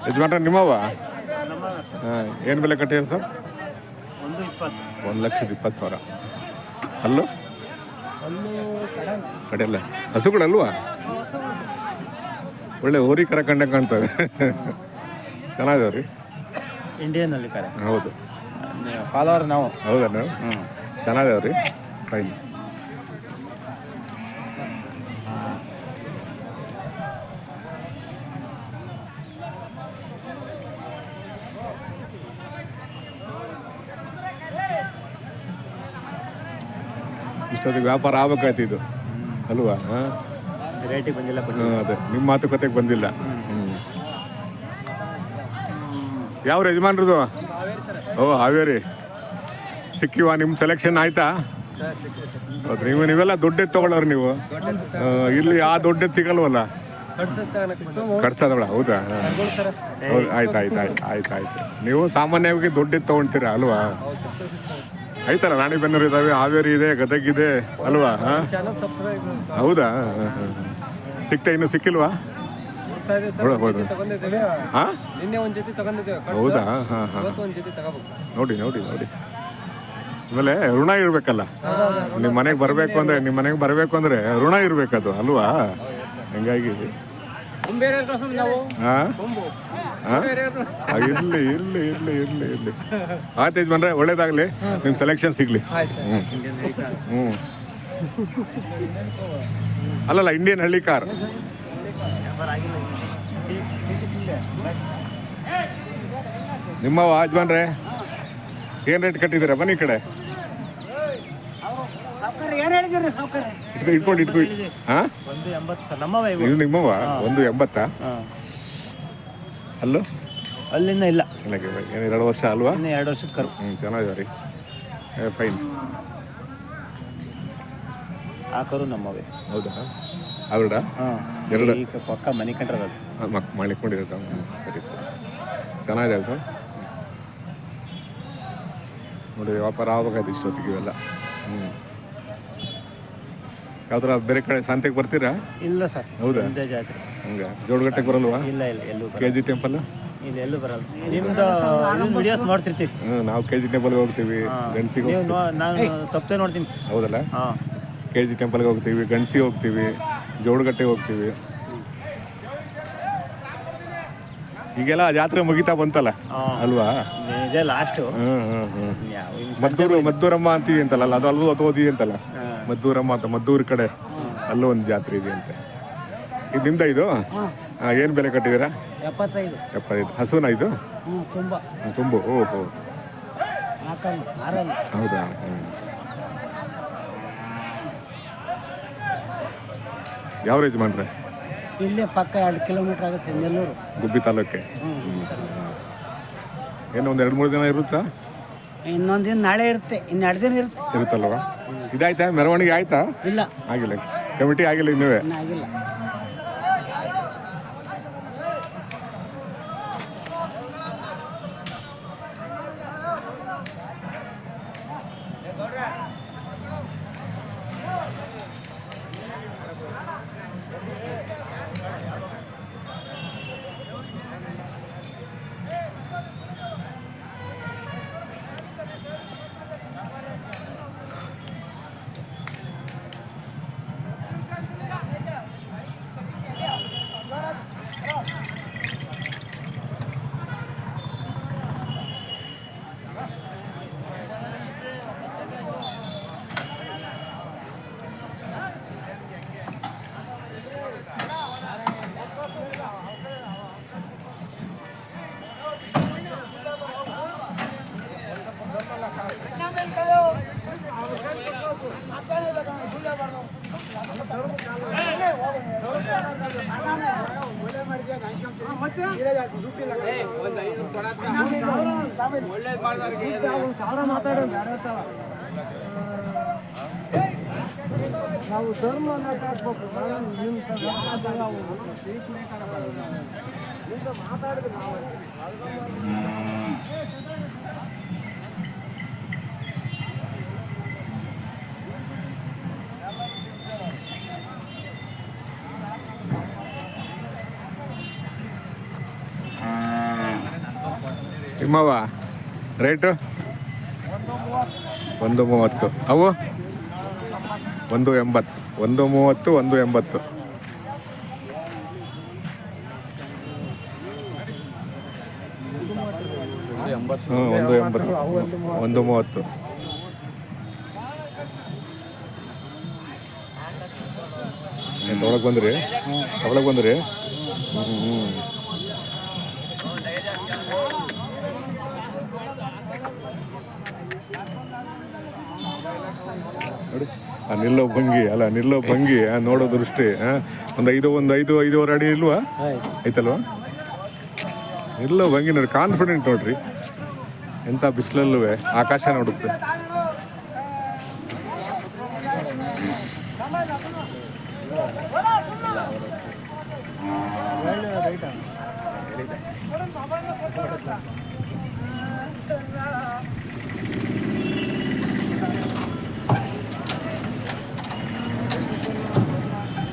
ಯಜಮಾನ್ರ ನಿಮ್ಮವ? ಹಾಂ, ಏನು ಬೆಲೆ ಕಟ್ಟಿದ್ರು ಸರ್? 1,20,000. ಅಲ್ಲೂ ಕಡೆಯಲ್ಲ ಹಸುಗಳಲ್ವಾ? ಒಳ್ಳೆ ಹೋರಿ ಕರ ಕಂಡಂಗೆ ಕಾಣ್ತವೆ. ಚೆನ್ನಾಗಿದಾವೆ ರೀ. ಇಂಡಿಯನ್ ಅಲ್ಲಿ ಕರೆ. ಹೌದು, ಫಾಲೋವರ್ ನಾವು. ಹೌದಾ? ಚೆನ್ನಾಗಿದಾವೆ ರೀ. ಫೈನ್. ಇಷ್ಟೊತ್ತಿಗೆ ವ್ಯಾಪಾರ ಆಗ್ಬೇಕಾಯ್ತು ಇದು ಅಲ್ವಾ? ರೇಟಿಗೆ ಬಂದಿಲ್ಲ. ಅದೇ ನಿಮ್ಮ ಮಾತುಕತೆಗೆ ಬಂದಿಲ್ಲ. ಯಾವ ಯಜಮಾನ್ರದು? ಓ, ಹಾವೇರಿ. ಸಿಕ್ಕಿವಾ? ನಿಮ್ಮ ಸೆಲೆಕ್ಷನ್ ಆಯ್ತಾ? ಹೌದು. ನೀವೆಲ್ಲ ದೊಡ್ಡೆತ್ತು ತಗೊಳ್ಳೋರು ನೀವು. ಇಲ್ಲಿ ಆ ದೊಡ್ಡೆತ್ತು ಸಿಗಲ್ವಲ್ಲ? ಕಟ್ಸೋದಳ? ಹೌದಾ? ಹೌದು. ಆಯ್ತು. ನೀವು ಸಾಮಾನ್ಯವಾಗಿ ದೊಡ್ಡೆತ್ತು ತಗೊಳ್ತೀರಾ ಅಲ್ವಾ? ಆಯ್ತಲ್ಲ, ರಾಣಿಬೆನ್ನೂರು ಇದಾವೆ, ಹಾವೇರಿ ಇದೆ, ಗದಗ ಇದೆ ಅಲ್ವಾ? ಹೌದಾ? ಇನ್ನು ಸಿಕ್ಕಿಲ್ವಾ? ಹೌದಾ? ನೋಡಿ. ಆಮೇಲೆ ಋಣ ಇರ್ಬೇಕಲ್ಲ. ನಿಮ್ಮ ಮನೆಗೆ ಬರಬೇಕು ಅಂದ್ರೆ ಋಣ ಇರ್ಬೇಕದು ಅಲ್ವಾ? ಹಂಗಾಗಿ ಇರ್ಲಿ. ಆಯ್ತು ಯಜಮಾನ್ರೆ, ಒಳ್ಳೇದಾಗ್ಲಿ. ನಿಮ್ ಸೆಲೆಕ್ಷನ್ ಸಿಗ್ಲಿ. ಅಲ್ಲಲ್ಲ, ಇಂಡಿಯನ್ ಹಳ್ಳಿ ಕಾರ್. ನಿಮ್ಮವ ಯಜಮಾನ್ರೆ? ಏನ್ ರೇಟ್ ಕಟ್ಟಿದ್ದೀರಾ? ಬನ್ನಿ ಈ ಕಡೆ. ಇಟ್ಕೊಂಡು ಹಾ, ಇದು ನಿಮ್ಮವ? 180. ಅಲ್ಲೂ ಅಲ್ಲಿಂದ ಇಲ್ಲ. 2 ವರ್ಷ ಅಲ್ವಾ? 2 ವರ್ಷದ ಕರು. ಚೆನ್ನಾಗಿದೆ ರೀ. ಫೈನ್. ಆ ಕರು ನಮ್ಮವೇ. ಹೌದಾ? ಅವಡ ಎರಡು ಪಕ್ಕ ಮನೆ ಕಂಡ್ರೆ ಮಾಡಿಕೊಂಡಿರ್ತಾವ. ಸರಿ, ಚೆನ್ನಾಗಿದೆ ಸರ್. ನೋಡಿ, ವ್ಯಾಪಾರ ಆಗ್ಬೇಕಾಯ್ತು ಇಷ್ಟೊತ್ತಿಗೆ ಇವೆಲ್ಲ. ಯಾವ್ದಾರ ಬೇರೆ ಕಡೆ ಸಂತೆಗೆ ಬರ್ತೀರಾ? ಇಲ್ಲ ಸರ್. ಹೌದಾ? ಜಾತ್ರೆ ಹಂಗೆ ಜೋಡಗಟ್ಟೆಗೆ ಬರಲ್ವಾ? ಇಲ್ಲ, ಎಲ್ಲೂ KG ಟೆಂಪಲ್ ಇಲ್ಲ, ಎಲ್ಲೂ ಬರಲ್ಲ. ನಿಮ್ದು ವಿಡಿಯೋಸ್ ನೋಡ್ತಿರ್ತೀವಿ ನಾವು. KG ಟೆಂಪಲ್ಗೆ ಹೋಗ್ತೀವಿ, ಗಣಸಿಗೆ. ನಾನು ತಪ್ಪೇ ನೋಡ್ತೀನಿ. ಹೌದಲ್ಲ? KG ಟೆಂಪಲ್ಗೆ ಹೋಗ್ತೀವಿ, ಗಣಸಿ ಹೋಗ್ತೀವಿ, ಜೋಡಗಟ್ಟೆಗೆ ಹೋಗ್ತೀವಿ. ಈಗೆಲ್ಲ ಜಾತ್ರೆ ಮುಗಿತಾ ಬಂತಲ್ಲ ಅಲ್ವಾ? ಲಾಸ್ಟ್ ಮದ್ದೂರಮ್ಮ ಅಂತೀವಿ ಅಂತಲ್ಲ, ಅದು ಅಲ್ವೂ ಓದಿ ಅಂತಲ್ಲ, ಮದ್ದೂರಮ್ಮ ಅಂತ. ಮದ್ದೂರು ಕಡೆ ಅಲ್ಲೂ ಒಂದು ಜಾತ್ರೆ ಇದೆ ಅಂತೆ. ಇದು ನಿಮ್ದ? ಇದು ಏನು ಬೆಲೆ ಕಟ್ಟಿದ್ದೀರಾ? 75. ಹಸುನ ಇದು? ತುಂಬು. ಓಹೋ, ಹೌದಾ? ಯಾವ ಯಜಮಾನ್ರೆ? ಇಲ್ಲೇ ಪಕ್ಕ 2 ಕಿಲೋಮೀಟರ್ ಆಗುತ್ತೆ, ನೆಲ್ಲೂರು, ಗುಬ್ಬಿ ತಾಲೂಕೆ. ಏನು ಒಂದು 2-3 ದಿನ ಇರುತ್ತಾ? ಇನ್ನೊಂದು ದಿನ ನಾಳೆ ಇರುತ್ತೆ, 2 ದಿನ ಇರುತ್ತಲ್ವಾ? ಇದಾಯ್ತಾ? ಮೆರವಣಿಗೆ ಆಯ್ತಾ? ಇಲ್ಲ, ಆಗಿಲ್ಲ. ಕಮಿಟಿ ಆಗಿಲ್ಲ ಇನ್ನುವೇ? ಆಗಿಲ್ಲ. ನಾವು ಧರ್ಮ ಮಾತಾಡ್ಬೇಕು. ಮಾತಾಡಿದ್ರೆ ನಾವು ನಿಮ್ಮವ ರೇಟು 130. ಅವು 180. 130, 180. ಹ್ಞೂ 180, 130. ಒಳಗೆ ಬಂದ್ರಿ ನೋಡಿ ನಿಲ್ಲೋ ಭಂಗಿ ನೋಡೋ ದೃಷ್ಟಿ. ಒಂದು 5-5.5 ಅಡಿ ಇಲ್ವಾ? ಐತಲ್ವಾ? ನಿಲ್ಲೋ ಭಂಗಿ ನೋಡಿ, ಕಾನ್ಫಿಡೆಂಟ್ ನೋಡ್ರಿ. ಎಂಥ ಬಿಸಿಲಲ್ಲೂ ಆಕಾಶ ನೋಡುತ್ತೆ.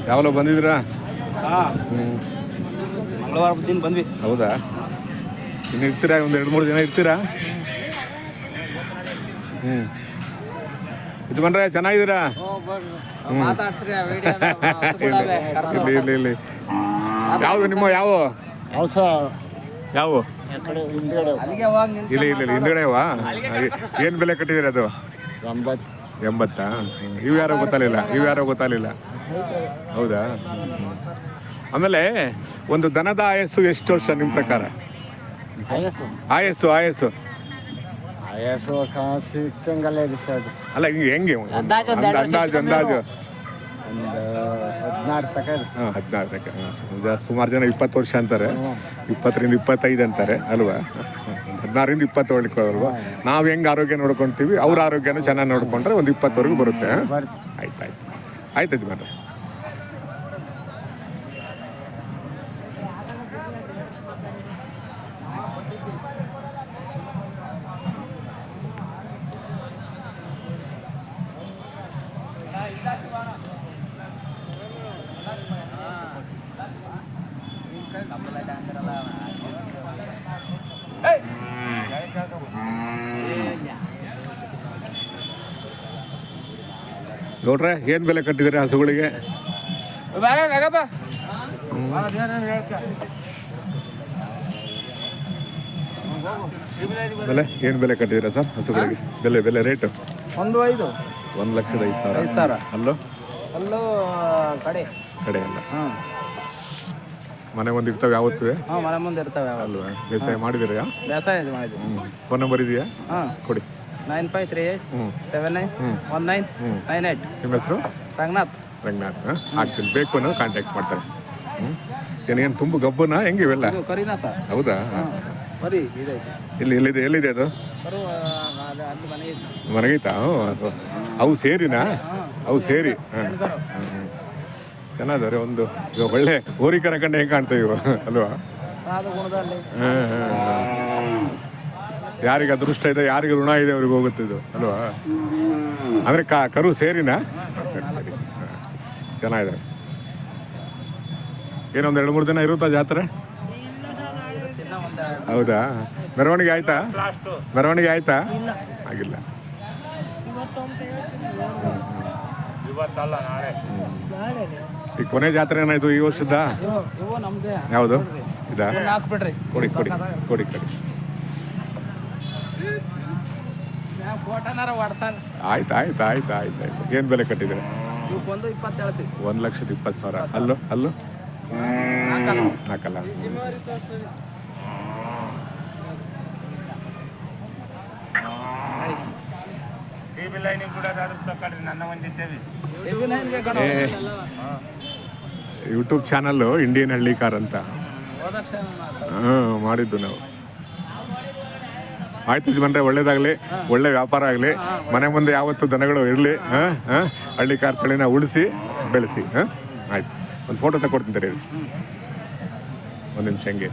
ಯಾವಲೋ ಬಂದಿದ್ದೀರಾ? ಮಂಗಳವಾರ ದಿನ ಬಂದ್ವಿ. ಹೌದಾ? ಇನ್ನು ಇರ್ತೀರಾ? ಒಂದು 2-3 ಜನ ಇರ್ತೀರಾ? ಇದು ಬಂದ್ರೆ ಚೆನ್ನಾಗಿದ್ದೀರಾ? ಇಲ್ಲಿ ಯಾವುದು ನಿಮ್ಮ ಯಾವ ಇಲ್ಲ ಹಿಂದ್ಗಡೆವಾ? ಏನು ಬೆಲೆ ಕಟ್ಟಿದ್ದೀರಾ ಅದು? 80. ಇವು ಯಾರೋ ಗೊತ್ತಾಗಲಿಲ್ಲ. ಹೌದಾ? ಆಮೇಲೆ ಒಂದು ದನದ ಆಯಸ್ಸು ಎಷ್ಟು ವರ್ಷ ನಿಮ್ಮ ಪ್ರಕಾರ? ಆಯಸ್ಸು ಅಲ್ಲ, ಹೆಂಗೆ ಅಂದಾಜು? 16 ತನಕ. ಸುಮಾರು ಜನ 20 ವರ್ಷ ಅಂತಾರೆ, 20ರಿಂದ 25 ಅಂತಾರೆ ಅಲ್ವಾ? 16ರಿಂದ 20 ಒಳ್ಳಿಕೋಲ್ವಾ? ನಾವು ಹೆಂಗೆ ಆರೋಗ್ಯ ನೋಡ್ಕೊಳ್ತೀವಿ, ಅವ್ರ ಆರೋಗ್ಯನೂ ಚೆನ್ನಾಗಿ ನೋಡ್ಕೊಂಡ್ರೆ ಒಂದು 20ವರೆಗೂ ಬರುತ್ತೆ. ಆಯ್ತು ಯಜಮಾನ್ರೆ. ನೋಡ್ರೆ ಏನು ಬೆಲೆ ಕಟ್ಟಿದ್ದೀರಾ ಹಸುಗಳಿಗೆ? ಏನು ಬೆಲೆ ಕಟ್ಟಿದ್ದೀರಾ ಸರ್ ಹಸುಗಳಿಗೆ? ಬೆಲೆ ರೇಟು 1,05,000. ಅಲ್ಲೋ ಕಡೆ ಅಲ್ಲ. ಮನೆ ಮುಂದೆ ಇರ್ತಾವೆ ಯಾವತ್ತೂ? ಮನೆ ಮುಂದೆ ಇರ್ತಾವೆ ಅಲ್ವಾ? ಬೇಸಾಯ ಮಾಡಿದ್ದೀರಾ? ಬೇಸಾಯ ಮಾಡಿದ್ವಿ. ಫೋನ್ ನಂಬರ್ ಇದೆಯಾ? ಕೊಡಿ. 9538791998. ನಿಮ್ಮ ಹೆಸರು? ರಂಗನಾಥ್. ಆಗ್ತೀನಿ, ಬೇಕು ಅನ್ನೋ ಕಾಂಟ್ಯಾಕ್ಟ್ ಮಾಡ್ತಾರೆ. ಏನೇನು ತುಂಬ ಗಬ್ಬನ ಹೆಂಗೆ ಇವೆಲ್ಲ? ಕರಿನಾ ಸರ್? ಹೌದಾ? ಎಲ್ಲಿದೆ ಅದು? ಮನೆಗೈತಾ? ಅವು ಸೇರಿನಾ? ಅವು ಸೇರಿ ಚೆನ್ನಾದವ್ರೆ. ಒಂದು ಒಳ್ಳೆ ಹೋರಿಕರ ಕಂಡು ಹೆಂಗೆ ಕಾಣ್ತಾ ಇವು ಅಲ್ವಾ? ಯಾರಿಗೆ ಅದೃಷ್ಟ ಇದೆ, ಯಾರಿಗೆ ಋಣ ಇದೆ ಅವ್ರಿಗೆ ಹೋಗುತ್ತಿದ್ದು ಅಲ್ವಾ? ಅಂದರೆ ಕರು ಸೇರಿನಾ? ಚೆನ್ನಾಗಿದೆ. ಏನೊಂದು 2-3 ದಿನ ಇರುತ್ತಾ ಜಾತ್ರೆ? ಹೌದಾ? ಮೆರವಣಿಗೆ ಆಯ್ತಾ? ಆಗಿಲ್ಲ. ಈ ಕೊನೆ ಜಾತ್ರೆ ಏನಾಯ್ತು ಈ ವರ್ಷದ? ಯಾವುದು ಇದಾ? ಕೊಡಿ. ಆಯ್ತು. ಏನು ಬೆಲೆ ಕಟ್ಟಿದ್ದೀರಾ? 1,20,000. ಅಲ್ಲೋ 4. ಯೂಟ್ಯೂಬ್ ಚಾನಲ್ಲು ಇಂಡಿಯನ್ ಹಳ್ಳಿ ಕಾರ್ ಅಂತ ಮಾಡಿದ್ದು ನಾವು. ಆಯ್ತು ಯಜಮಾನ್ರೆ, ಒಳ್ಳೇದಾಗಲಿ, ಒಳ್ಳೆ ವ್ಯಾಪಾರ ಆಗಲಿ. ಮನೆ ಮುಂದೆ ಯಾವತ್ತು ದನಗಳು ಇರಲಿ. ಹಳ್ಳಿ ಕಾರ್ ತಳಿನ ಉಳಿಸಿ ಬೆಳೆಸಿ. ಆಯ್ತು, ಒಂದು ಫೋಟೋ ತಗೊಡ್ತೀನಿ ತಡೀರಿ, ಒಂದು ನಿಮಿಷ ಹಂಗೆ.